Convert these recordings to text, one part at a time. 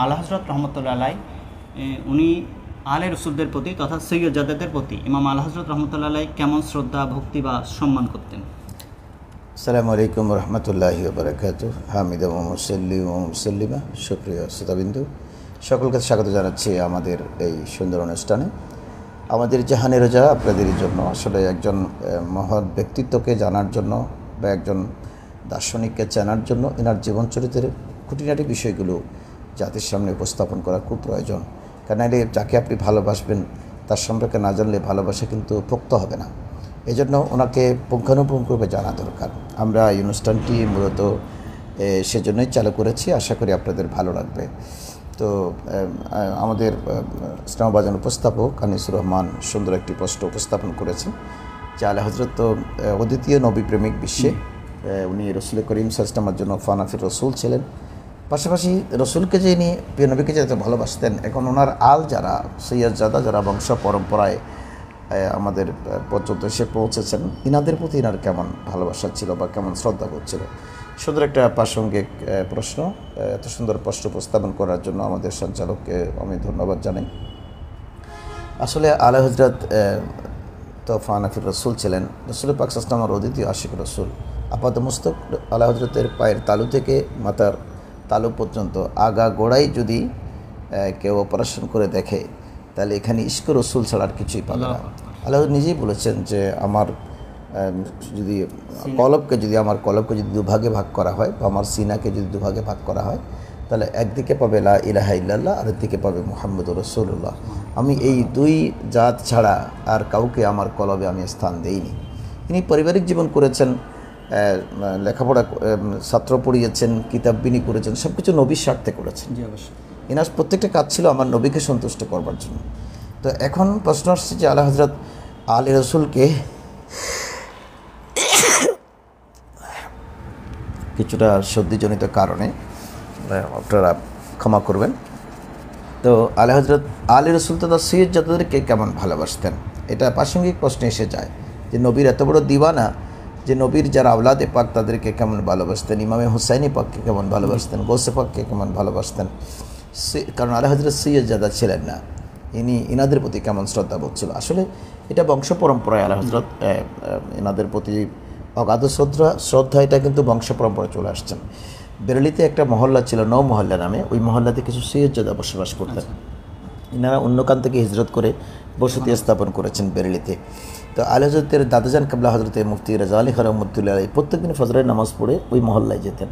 আলা হযরত রহমতুল্লাহ আলাই উনি আলে রসুলদের প্রতি তথা সৈয়দজাদাদের প্রতি ইমাম আলা হযরত রহমতুল্লাহ আলাই কেমন শ্রদ্ধা, ভক্তি বা সম্মান করতেন? আসসালামু আলাইকুম রহমতুল্লাহি ওয়া বারাকাতুহু। হামিদা ওয়া মুসাল্লিম ওয়া মুসাল্লিমা। সুপ্রিয় শ্রোতাবিন্দু, সকলকে স্বাগত জানাচ্ছি আমাদের এই সুন্দর অনুষ্ঠানে। আমাদের জাহানের রাজা আপনাদের জন্য আসলে একজন মহৎ ব্যক্তিত্বকে জানার জন্য বা একজন দার্শনিককে জানার জন্য এনার জীবন চরিত্রের খুঁটিনাটি বিষয়গুলো জাতির সামনে উপস্থাপন করা খুব প্রয়োজন। কারণ এলে যাকে আপনি ভালোবাসবেন তার সম্পর্কে না জানলে ভালোবাসা কিন্তু পোক্ত হবে না। এই জন্য ওনাকে পুঙ্খানুপুঙ্খরূপে জানা দরকার। আমরা এই অনুষ্ঠানটি মূলত সেজন্যই চালু করেছি, আশা করি আপনাদের ভালো লাগবে। তো আমাদের স্নেহভাজন উপস্থাপক আনিসুর রহমান সুন্দর একটি প্রশ্ন উপস্থাপন করেছেন যে আলা হযরত তো অদ্বিতীয় নবী প্রেমিক বিশ্বে উনি রসুল করিম সাল্লাল্লাহু জন্য ফানাফির রসুল ছিলেন। পাশাপাশি রসুলকে যে ইনি প্রিয় নবীকে যেতে ভালোবাসতেন, এখন ওনার আল যারা সৈয়দজাদা যারা বংশ পরম্পরায় আমাদের পর্যন্ত এসে পৌঁছেছেন, ইনাদের প্রতি ইনার কেমন ভালোবাসা ছিল বা কেমন শ্রদ্ধা করছিল। সুন্দর একটা প্রাসঙ্গিক প্রশ্ন। এত সুন্দর প্রশ্ন উপস্থাপন করার জন্য আমাদের সঞ্চালককে আমি ধন্যবাদ জানাই। আসলে আলা হযরত তো ফানাফির রসুল ছিলেন। রসুল পাক সাল্লাল্লাহু আলাইহি ওয়াসাল্লামের অদ্বিতীয় আশিক রসুল। আপাতমস্তক আলা হযরতের পায়ের তালু থেকে মাথার তালু পর্যন্ত আগা গোড়াই যদি কেউ অপারেশন করে দেখে তাহলে এখানে ইশক রসুল ছাড়া আর কিছুই পাবে না। আল্লাহ নিজেই বলেছেন যে আমার যদি আমার কলবকে যদি দুভাগে ভাগ করা হয় বা আমার সিনাকে যদি দুভাগে ভাগ করা হয় তাহলে একদিকে পাবে লা ইলাহা ইল্লাল্লাহ, আর একদিকে পাবে মুহাম্মদুর রাসূলুল্লাহ। আমি এই দুই জাত ছাড়া আর কাউকে আমার কলবে আমি স্থান দেইনি। তিনি পারিবারিক জীবন করেছেন, লেখাপড়া ছাত্র পড়িয়েছেন, কিতাব বিনি করেছেন, সব কিছু নবীর স্বার্থে করেছেন। এনার প্রত্যেকটা কাজ ছিল আমার নবীকে সন্তুষ্ট করবার জন্য। তো এখন প্রশ্ন আসছে যে আলা হযরত আলী রসুলকে কিছুটা সর্দিজনিত কারণে আপনারা ক্ষমা করবেন। তো আলা হযরত আলী রসুল তো তার সৈয়দজাদাদেরকে কেমন ভালোবাসতেন, এটা প্রাসঙ্গিক প্রশ্নে এসে যায় যে নবীর এত বড় দিওয়ানা যে নবীর যারা আওলাদে পাক তাদেরকে কেমন ভালোবাসতেন, ইমামে হুসাইনি পাককে কেমন ভালোবাসতেন, গৌসে পাককে কেমন ভালোবাসতেন। কারণ আলা হযরত সৈয়দজাদা ছিলেন না, ইনাদের প্রতি কেমন শ্রদ্ধাবোধ ছিল। আসলে এটা বংশ পরম্পরায় আলা হযরত এনাদের প্রতি অগাধ শ্রদ্ধা এটা কিন্তু বংশ পরম্পরায় চলে আসছেন। বেরেলিতে একটা মহল্লা ছিল নৌ মহল্লা নামে, ওই মহল্লাতে কিছু সৈয়দজাদা বসবাস করতেন। ইনারা অন্যকান থেকে হিজরত করে বসতি স্থাপন করেছেন বেরেলিতে। তো আলা হযরতের দাদাজান কাবলা হযরতে মুফতি রাজা আলী খান রহমতুল্লাহ আলাইহি প্রত্যেকদিন ফজরের নামাজ পড়ে ওই মহল্লায় যেতেন,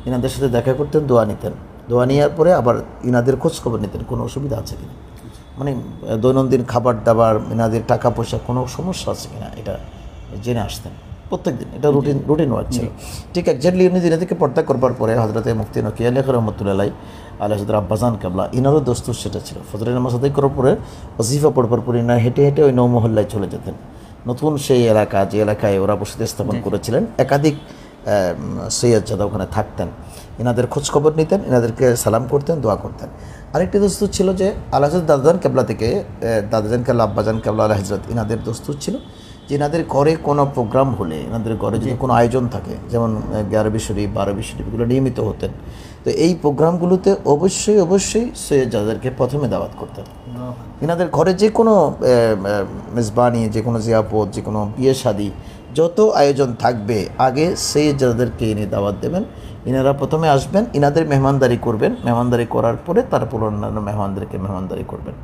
ইনাদের সাথে দেখা করতেন, দোয়া নিতেন। দোয়া নেওয়ার পরে আবার ইনাদের খোঁজ খবর নিতেন কোনো অসুবিধা আছে কিনা, মানে দৈনন্দিন খাবার দাবার, ইনাদের টাকা পয়সা কোনো সমস্যা আছে কিনা এটা জেনে আসতেন প্রত্যেকদিন। এটা রুটিন ওয়ার্ক ছিল। ঠিক একজাক্টলি উনি দিনে থেকে পর্দা করবার পরে হযরতে মুফতি নকিয়া আলী খান রহমতুল্লাহ আলাইহি আলা হযরত আব্বাজান কাবলা ইনারও দস্তুর সেটা ছিল। ফজরের নামাজ আদায় করার পরে ওয়াজিফা পড়বার পরে ইনার হেঁটে হেঁটে ওই নৌ মহল্লায় চলে যেতেন। নতুন সেই এলাকা, যে এলাকায় ওরা বসতি স্থাপন করেছিলেন, একাধিক সৈয়দজাদা ওখানে থাকতেন, এনাদের খোঁজখবর নিতেন, এনাদেরকে সালাম করতেন, দোয়া করতেন। আরেকটি দস্তুর ছিল যে আলা হযরত দাদাজান কেবলা থেকে দাদাজান কেবলা আব্বাজান কেবলা আলা হযরত এনাদের দস্তুর ছিল যে এনাদের ঘরে কোনো প্রোগ্রাম হলে, এনাদের ঘরে যদি কোনো আয়োজন থাকে, যেমন 11 শরীফ 12 শরীফ এগুলো নিয়মিত হতেন, তো এই প্রোগ্রামগুলোতে অবশ্যই সৈয়দজাদাদেরকে প্রথমে দাওয়াত করতেন। এনাদের ঘরে যে কোনো মেজবানি, যে কোনো জিয়াপত, যে কোনো বিয়ে শাদী যত আয়োজন থাকবে আগে সৈয়দজাদাদেরকে এনে দাওয়াত দেবেন। ইনারা প্রথমে আসবেন, ইনাদের মেহমানদারি করবেন, মেহমানদারি করার পরে তারপর অন্যান্য মেহমানদেরকে মেহমানদারি করবেন।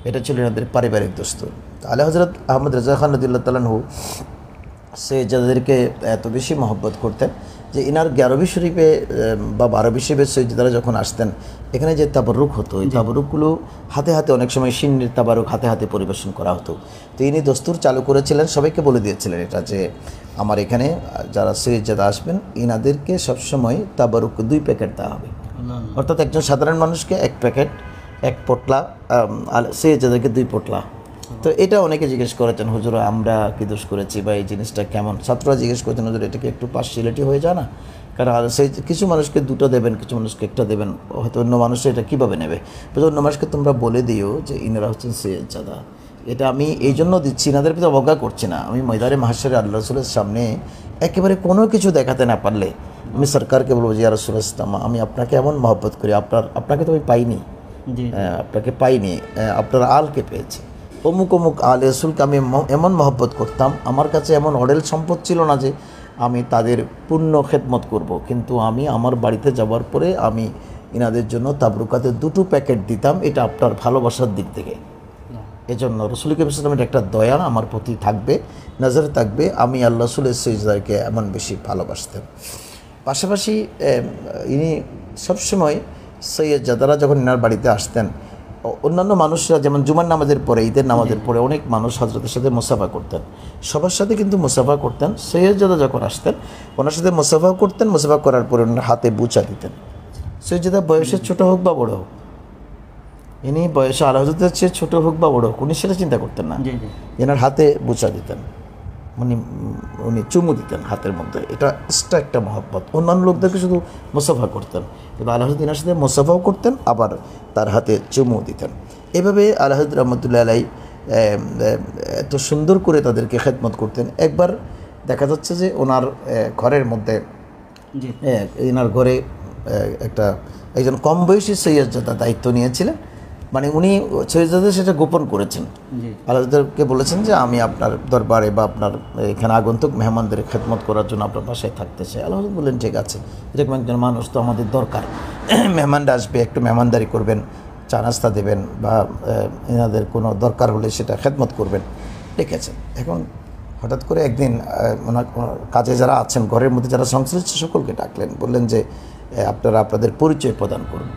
এটা ছিল এনাদের পারিবারিক দস্তুর। আলা হযরত আহমদ রাজা খান রাদিয়াল্লাহু তাআলা আনহু সৈয়দজাদাদেরকে এত বেশি মহব্বত করতেন যে ইনার 11 শরীফে বা 12 শরীফের সৈয়দজাদারা যখন আসতেন, এখানে যে তাবারুক হতো, এই তাবারুকগুলো হাতে হাতে, অনেক সময় সিন্নির তাবারুক হাতে হাতে পরিবেশন করা হতো। তো ইনি দস্তুর চালু করেছিলেন, সবাইকে বলে দিয়েছিলেন এটা যে আমার এখানে যারা সৈয়দজাদা আসবেন ইনাদেরকে সবসময় তাবারুক 2 প্যাকেট দেওয়া হবে। অর্থাৎ একজন সাধারণ মানুষকে 1 প্যাকেট, 1 পোটলা, সৈয়দজাদাকে 2 পোটলা। তো এটা অনেকে জিজ্ঞেস করেছেন, হুজুর আমরা কি দোষ করেছি বা এই জিনিসটা কেমন। ছাত্ররা জিজ্ঞেস করেছেন, হুজুর এটা কি একটু পার্সিয়ালিটি হয়ে যায় না? কারণ সেই কিছু মানুষকে 2টা দেবেন, কিছু মানুষকে 1টা দেবেন, হয়তো অন্য মানুষ এটা কীভাবে নেবে। অন্য মানুষকে তোমরা বলে দিও যে ইনারা হচ্ছেন সৈয়দজাদা। এটা আমি এই জন্য দিচ্ছি, ইনাদের প্রতি অবজ্ঞা করছি না। আমি ময়দানে মাহশরে আল্লাহ রাসূলের সামনে একেবারে কোনো কিছু দেখাতে না পারলে আমি সরকারকে বলবো যে ইয়া রাসূলুল্লাহ ইসলাম, আমি আপনাকে এমন মহব্বত করি, আপনাকে তো আমি পাইনি, জি আপনাকে পাইনি, আপনার আলকে পেয়েছি। অমুক অমুক আলে রসুলকে আমি এমন মহব্বত করতাম, আমার কাছে এমন অডেল সম্পদ ছিল না যে আমি তাদের পূর্ণ খেদমত করব, কিন্তু আমি আমার বাড়িতে যাওয়ার পরে আমি ইনাদের জন্য তাবরুকাতে 2টো প্যাকেট দিতাম, এটা আপনার ভালোবাসার দিক থেকে। এজন্য রসুল করিম সাল্লামের একটা দয়া আমার প্রতি থাকবে, নজর থাকবে, আমি আল্লাহ রসুলের সিজদাকে এমন বেশি ভালোবাসতেন। পাশাপাশি ইনি সবসময় সৈয়দজাদারা যখন ইনার বাড়িতে আসতেন, অন্যান্য মানুষরা যেমন জুমার নামাজের পরে, ঈদের নামাজের পরে অনেক মানুষ হযরতের সাথে মুসাফা করতেন, সবার সাথে কিন্তু মুসাফা করতেন। সৈয়দজাদা যখন আসতেন ওনার সাথে মুসাফা করতেন, মুসাফা করার পরে ওনার হাতে বুচা দিতেন। সৈয়দজাদা বয়সে ছোট হোক বা বড় হোক, ইনি বয়সে আলা হযরতের চেয়ে ছোটো হোক বা বড় হোক, উনি সেটা চিন্তা করতেন না, এনার হাতে বুচা দিতেন, উনি চুমু দিতেন হাতের মধ্যে। এটা এক্সট্রা একটা মহব্বত। অন্যান্য লোকদেরকে শুধু মুসাফা করতেন, কিন্তু আলা হযরত এনার সাথে মুসাফাও করতেন, আবার তার হাতে চুমু দিতেন। এভাবে আলা হযরত রহমতুল্লাহ আলাইহি এত সুন্দর করে তাদেরকে খেদমত করতেন। একবার দেখা যাচ্ছে যে ওনার ঘরের মধ্যে, এনার ঘরে একজন কম বয়সী সৈয়দজাদা দায়িত্ব নিয়েছিলেন, মানে উনি সৈয়দজাদা সেটা গোপন করেছেন, আলাদাকে বলেছেন যে আমি আপনার দরবারে বা আপনার এখানে আগন্তুক মেহমানদের খেদমত করার জন্য আপনার বাসায় থাকতে চাই। আল্লাহ বললেন ঠিক আছে, এরকম একজন মানুষ তো আমাদের দরকার, মেহমানরা আসবে, একটু মেহমানদারি করবেন, চা নাস্তা দেবেন, বা এনাদের কোনো দরকার হলে সেটা খেদমত করবেন, ঠিক আছে। এখন হঠাৎ করে একদিন ওনার কাজে যারা আছেন, ঘরের মধ্যে যারা সংশ্লিষ্ট সকলকে ডাকলেন, বললেন যে আপনারা আপনাদের পরিচয় প্রদান করুন।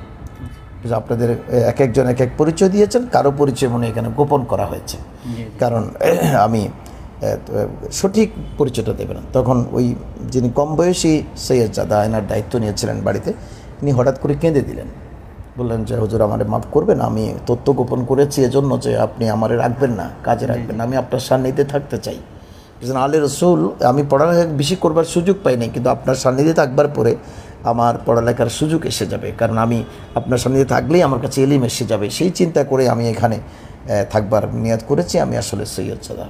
আপনাদের এক একজন এক এক পরিচয় দিয়েছেন, কারো পরিচয় মনে এখানে গোপন করা হয়েছে, কারণ আমি সঠিক পরিচয়টা দেবেন। তখন ওই যিনি কম বয়সী সৈয়দজাদা এনার দায়িত্ব নিয়েছিলেন বাড়িতে, তিনি হঠাৎ করে কেঁদে দিলেন, বললেন যে হুজুর আমারে মাফ করবেন, আমি তথ্য গোপন করেছি এজন্য যে আপনি আমারে রাখবেন না, কাজে রাখবেন না, আমি আপনার সান্নিধ্যে থাকতে চাই। আলে রসুল, আমি পড়ালেখা বেশি করবার সুযোগ পাইনি, কিন্তু আপনার সান্নিধ্যে থাকবার পরে আমার পড়ালেখার সুযোগ এসে যাবে, কারণ আমি আপনার সান্নিধ্যে থাকলেই আমার কাছে এলিম এসে যাবে, সেই চিন্তা করে আমি এখানে থাকবার নিয়ত করেছি, আমি আসলে সৈয়দজাদা।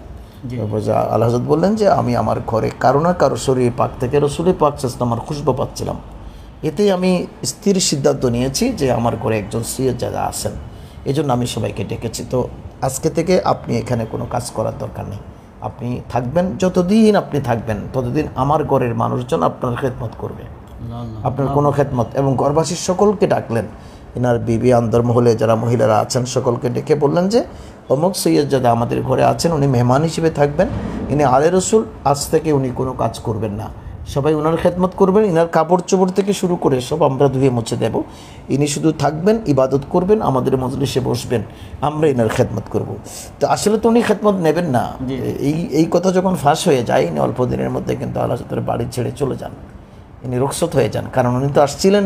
আল্লাহ হযরত বললেন যে আমি আমার ঘরে কারো না কারো শরীর পাক থেকে রসুলের পাক আমার খুশবু পাচ্ছিলাম, এতেই আমি স্থির সিদ্ধান্ত নিয়েছি যে আমার ঘরে একজন সৈয়দজাদা আছেন, এই জন্য আমি সবাইকে ডেকেছি। তো আজকে থেকে আপনি এখানে কোনো কাজ করার দরকার নেই, আপনি থাকবেন, যতদিন আপনি থাকবেন ততদিন আমার ঘরের মানুষজন আপনার খেদমত করবে, আপনার কোনো খেদমত। এবং ঘরবাসীর সকলকে ডাকলেন, এনার বিবি আন্দরমহলে যারা মহিলারা আছেন সকলকে ডেকে বললেন যে অমুক সৈয়দজাদা আমাদের ঘরে আছেন, উনি মেহমান হিসেবে থাকবেন, ইনি আলে রসুল, আজ থেকে উনি কোনো কাজ করবেন না, সবাই ওনার খেদমত করবেন, ইনার কাপড় চোপড় থেকে শুরু করে সব আমরা ধুয়ে মুছে দেব, ইনি শুধু থাকবেন, ইবাদত করবেন, আমাদের মজলিসে বসবেন, আমরা ইনার খেদমত করব। তো আসলে তো উনি খেদমত নেবেন না, এই কথা যখন ফাঁস হয়ে যায়, ইনি অল্প দিনের মধ্যে কিন্তু আল্লাহ তাআলা বাড়ি ছেড়ে চলে যান, ইনি রুখসত হয়ে যান, কারণ উনি তো আসছিলেন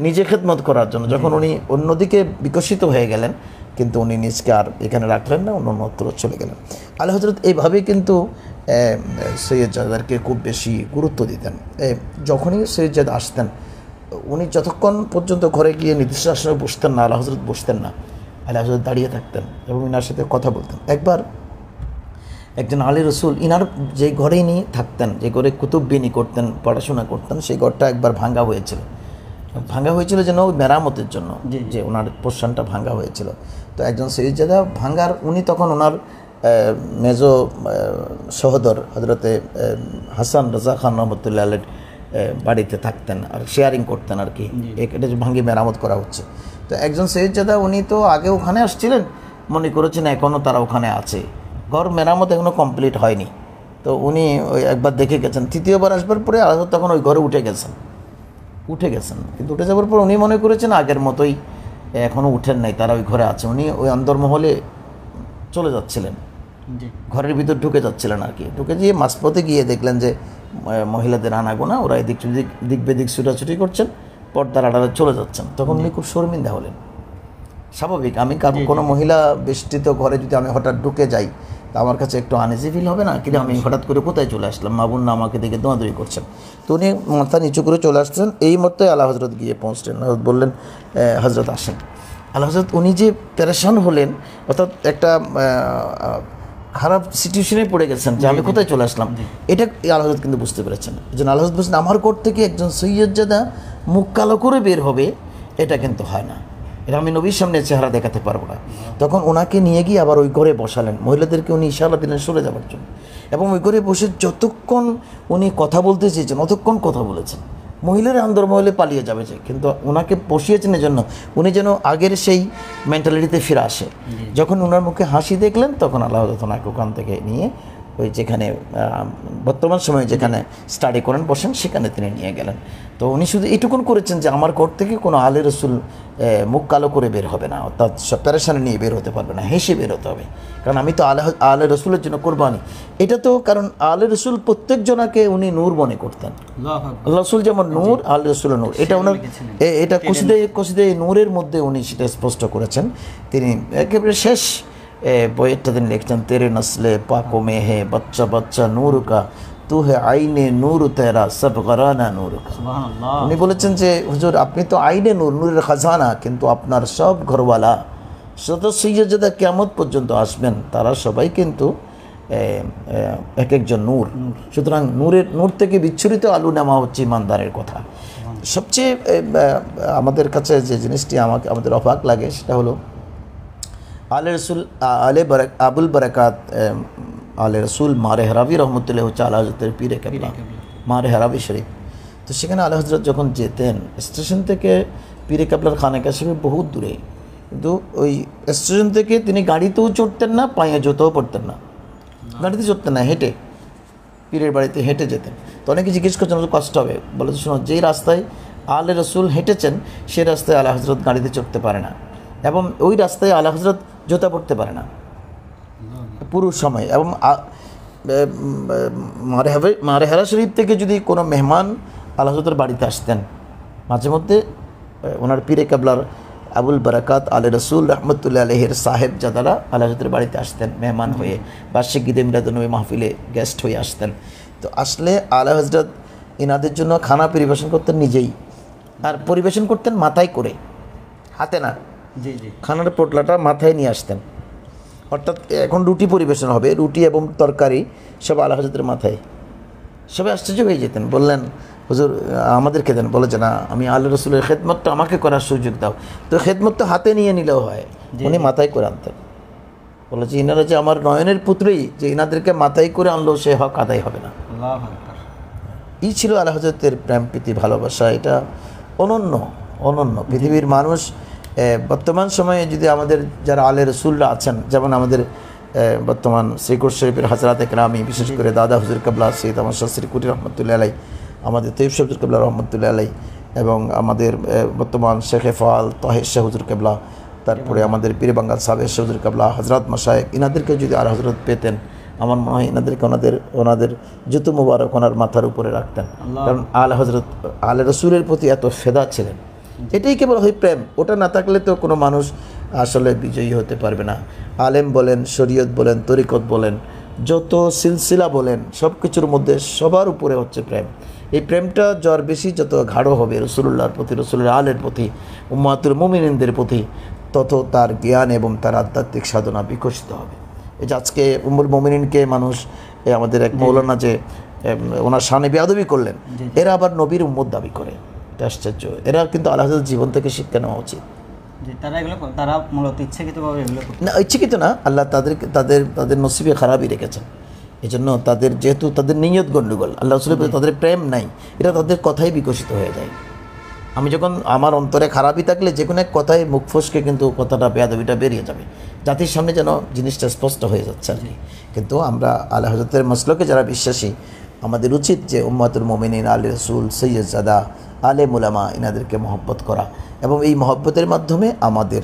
নিজে খেদমত করার জন্য। যখন উনি অন্যদিকে বিকশিত হয়ে গেলেন, কিন্তু উনি নিজকে আর এখানে রাখলেন না, অন্যত্র চলে গেলেন। আলা হযরত এইভাবেই কিন্তু সৈয়দজাদাকে খুব বেশি গুরুত্ব দিতেন। যখনই সৈয়দজাদা আসতেন, উনি যতক্ষণ পর্যন্ত ঘরে গিয়ে নির্দিষ্ট আসনে বসতেন না, আলা হযরত বসতেন না, আলা হযরত দাঁড়িয়ে থাকতেন এবং ইনার সাথে কথা বলতেন। একবার একজন আলী রসুল, ইনার যে ঘরে ইনি থাকতেন, যে ঘরে কুতুববিনী করতেন, পড়াশোনা করতেন, সেই ঘরটা একবার ভাঙ্গা হয়েছিল যেন ওই মেরামতের জন্য, যে ওনার পোর্শনটা ভাঙ্গা হয়েছিল। তো একজন সৈয়দজাদা উনি তখন ওনার মেজো সহোদর হযরতে হাসান রাজা খান রহমতুল্লাহ আলাইহির বাড়িতে থাকতেন, আর শেয়ারিং করতেন আর কি, এটা ভাঙ্গি মেরামত করা হচ্ছে। তো একজন সৈয়দজাদা, উনি তো আগে ওখানে আসছিলেন, মনে করেছেন এখনও তারা ওখানে আছে, ঘর মেরামত এখনও কমপ্লিট হয়নি। তো উনি ওই একবার দেখে গেছেন, তৃতীয়বার আসবার পরে আলাদা তখন ওই ঘরে উঠে গেছেন, কিন্তু উঠে যাওয়ার পর উনি মনে করেছেন আগের মতোই, এখনও উঠেন নাই, তারা ওই ঘরে আছে। উনি ওই অন্দরমহলে চলে যাচ্ছিলেন, ঘরের ভিতর ঢুকে যাচ্ছিলেন আর কি। ঢুকে গিয়ে মাঝপথে গিয়ে দেখলেন যে মহিলাদের আনাগোনা, ওরা এদিক দিক বেদিক ছুটাছুটি করছেন, পর্দার আড়ালে চলে যাচ্ছেন। তখন উনি খুব শর্মিন্দা হলেন। স্বাভাবিক, আমি কোনো মহিলা বেষ্টিত ঘরে যদি আমি হঠাৎ ঢুকে যাই, তা আমার কাছে একটু আনইজি ফিল হবে না? কিন্তু আমি হঠাৎ করে কোথায় চলে আসলাম, মা বোন আমাকে দেখে দৌড়াদৌড়ি করছেন। তো উনি মাথা নিচু করে চলে আসছেন, এই মতো আলা হযরত গিয়ে পৌঁছলেন। হযরত বললেন হযরত আসেন। আলা হযরত উনি যে পেরেশান হলেন, অর্থাৎ একটা খারাপ সিচুয়েশনে পড়ে গেছেন যে আমি কোথায় চলে আসলাম, এটা আল্লাহ হযরত কিন্তু বুঝতে পেরেছেন। এই জন্য আল্লাহ হযরত বলছেন আমার ঘর থেকে একজন সৈয়দজাদা মুখ কালো করে বের হবে, এটা কিন্তু হয় না, এটা আমি নবীর সামনে চেহারা দেখাতে পারবো না। তখন ওনাকে নিয়ে গিয়ে আবার ওই ঘরে বসালেন, মহিলাদেরকে উনি ইশারা দিলেন সরে যাওয়ার জন্য, এবং ওই ঘরে বসে যতক্ষণ উনি কথা বলতে চেয়েছেন অতক্ষণ কথা বলেছেন। মহিলার আন্দোলন হলে পালিয়ে যাবে যে, কিন্তু ওনাকে বসিয়েছেন এই জন্য উনি যেন আগের সেই মেন্টালিটিতে ফিরে আসে। যখন ওনার মুখে হাসি দেখলেন তখন আল্লাহ ওনাকে ওখান থেকে নিয়ে ওই যেখানে বর্তমান সময়ে যেখানে স্টাডি করেন বসেন সেখানে তিনি নিয়ে গেলেন। তো উনি শুধু এটুকুন করেছেন যে আমার ঘর থেকে কোনো আলে রসুল মুখ কালো করে বের হবে না, অর্থাৎ সব প্যারেশানি নিয়ে বের হতে পারবে না, হেসে বের হতে হবে, কারণ আমি তো আলে রসুলের জন্য কোরবানি। এটা তো কারণ আলে রসুল প্রত্যেকজনাকে উনি নূর মনে করতেন। আল্লাহ রসুল যেমন নূর, আলে রসুলের নূর, এটা ওনার এটা কসিদে নূরের মধ্যে উনি সেটা স্পষ্ট করেছেন। তিনি একেবারে শেষ বইয়েরটা তিনি লিখছেন, তেরে নসলে পাকো মে হে বাচ্চা বাচ্চা নূর কা তু হে আইনে নূর তেরা সব গরানা নূর কা। উনি বলেছেন যে হুজুর আপনি তো আইনে নূর, নূরের খাজানা, কিন্তু আপনার সব ঘরওয়ালা শত সৈয়দজাদা কিয়ামত পর্যন্ত আসবেন তারা সবাই কিন্তু এক একজন নূর। সুতরাং নূর থেকে বিচ্ছুরিত আলু নেওয়া হচ্ছে ইমানদারের কথা। সবচেয়ে আমাদের কাছে যে জিনিসটি আমাদের অবাক লাগে সেটা হলো আলে রসুল আবুল বারাকাত আলে রসুল মারে হারাবি রহমতুল্লাহ আলা হযরতের পীরে কেবলা মারে হারাবি শরীফ। তো সেখানে আলা হযরত যখন যেতেন স্টেশন থেকে পীরে কেবলার খানেকা শরীফ বহুত দূরে, কিন্তু ওই স্টেশন থেকে তিনি গাড়িতেও চড়তেন না, পায়ে জুতোও পড়তেন না, গাড়িতে চড়তেন না, হেঁটে পীরের বাড়িতে হেঁটে যেতেন। তো অনেকে জিজ্ঞেস করছেন কষ্ট হবে, বলে শোনো যেই রাস্তায় আলে রসুল হেঁটেছেন সেই রাস্তায় আলা হযরত গাড়িতে চড়তে পারে না, এবং ওই রাস্তায় আলা হযরত জুতা পড়তে পারে না পুরো সময়। এবং মারেহারা শরীফ থেকে যদি কোনো মেহমান আলা হযরতের বাড়িতে আসতেন, মাঝে মধ্যে ওনার পীরে কেবলার আবুল বারাকাত আলে রসুল রহমতুল্লাহ আলহের সাহেব জাদারা আলা হযরতের বাড়িতে আসতেন মেহমান হয়ে, বার্ষিক ঈদে মিলাদুন্নবী মাহফিলে গেস্ট হয়ে আসতেন। তো আসলে আলা হযরত এনাদের জন্য খানা পরিবেশন করতেন নিজেই, আর পরিবেশন করতেন মাথায় করে, হাতে না। খানার পোটলাটা মাথায় নিয়ে আসতেন, অর্থাৎ এখন রুটি পরিবেশন হবে, রুটি এবং তরকারি সব আলা হযরতের মাথায়। সবাই আশ্চর্য হয়ে যেতেন, বললেন হুজুর আমাদেরকে দেন, বলে যে না আমি আল্লাহ রসুলের খেদমতটা আমাকে করার সুযোগ দাও। তো খেদমত তো হাতে নিয়ে নিলেও হয়, উনি মাথায় করে আনতেন। বলে যে ইনারা যে আমার নয়নের পুত্রই, যে ইনাদেরকে মাথায় করে আনলেও সে হক আদায় হবে না। এই ছিল আলা হযরতের প্রেম প্রীতি ভালোবাসা, এটা অনন্য অনন্য। পৃথিবীর মানুষ বর্তমান সময়ে যদি আমাদের যারা আলে রসুলরা আছেন, যেমন আমাদের বর্তমান শ্রীকুট শরীফের হযরত একরামি, বিশেষ করে দাদা হুজুর কেবলা সৈয়দ আমার শাহ শ্রীকুটি রহমতুল্লাহ আলাই, আমাদের তৈয়ব শাহ হুজুর কেবলা রহমতুল্লাহ আলাই, এবং আমাদের বর্তমান শেখে ফাল তাহের শাহ হুজুর কেবলা, তারপরে আমাদের পীর বাঙ্গাল সাহেব শাহ হুজুর কেবলা, হযরত মাশায়েখ, ইনাদেরকে যদি আলা হযরত পেতেন আমার মনে হয় এনাদেরকে ওনাদের জুতো মুবারক ওনার মাথার উপরে রাখতেন, কারণ আলা হযরত আলে রসুলের প্রতি এত ফেদা ছিলেন। এটাই কেবল হয় প্রেম, ওটা না থাকলে তো কোনো মানুষ আসলে বিজয়ী হতে পারবে না। আলেম বলেন, শরীয়ত বলেন, তরিকত বলেন, যত সিলসিলা বলেন, সব কিছুর মধ্যে সবার উপরে হচ্ছে প্রেম। এই প্রেমটা যার বেশি যত গাঢ় হবে রসুলুল্লাহর প্রতি, রসুলের আলের প্রতি, উম্মাতুল মুমিনিনদের প্রতি, তত তার জ্ঞান এবং তার আধ্যাত্মিক সাধনা বিকশিত হবে। এই যে আজকে উম্মুল মুমিনিনকে মানুষ আমাদের এক মৌলানা যে ওনার শানে বেয়াদবি করলেন, এরা আবার নবীর উম্মত দাবি করে, এটা আশ্চর্য। এরা কিন্তু আল্লাহ হযরত জীবন থেকে শিক্ষা নেওয়া উচিত। তারা মূলত ইচ্ছাকৃতভাবে এগুলো না, ইচ্ছাকৃত না, আল্লাহ তাদের নসিবে খারাপই রেখেছেন। এই জন্য তাদের যেহেতু তাদের নিয়ত গণ্ডগোল, আল্লাহ রাসূলের প্রতি তাদের প্রেম নাই, এটা তাদের কথাই বিকশিত হয়ে যায়। আমি যখন আমার অন্তরে খারাপই থাকলে যে কোনো এক কথায় মুখ ফসকে কিন্তু কথাটা বেয়াদবিটা বেরিয়ে যাবে, জাতির সামনে যেন জিনিসটা স্পষ্ট হয়ে যাচ্ছে আর কি। কিন্তু আমরা আলা হযরতের মাসলকে যারা বিশ্বাসী, আমাদের উচিত যে উম্মাতুল মুমিনিন, আলে রসুল, সৈয়দজাদা, আলেম উলামা, এনাদেরকে মহব্বত করা, এবং এই মহব্বতের মাধ্যমে আমাদের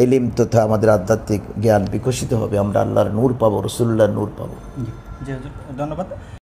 এলিম তথা আমাদের আধ্যাত্মিক জ্ঞান বিকশিত হবে, আমরা আল্লাহর নূর পাবো, রসুলুল্লাহর নূর পাবো। ধন্যবাদ।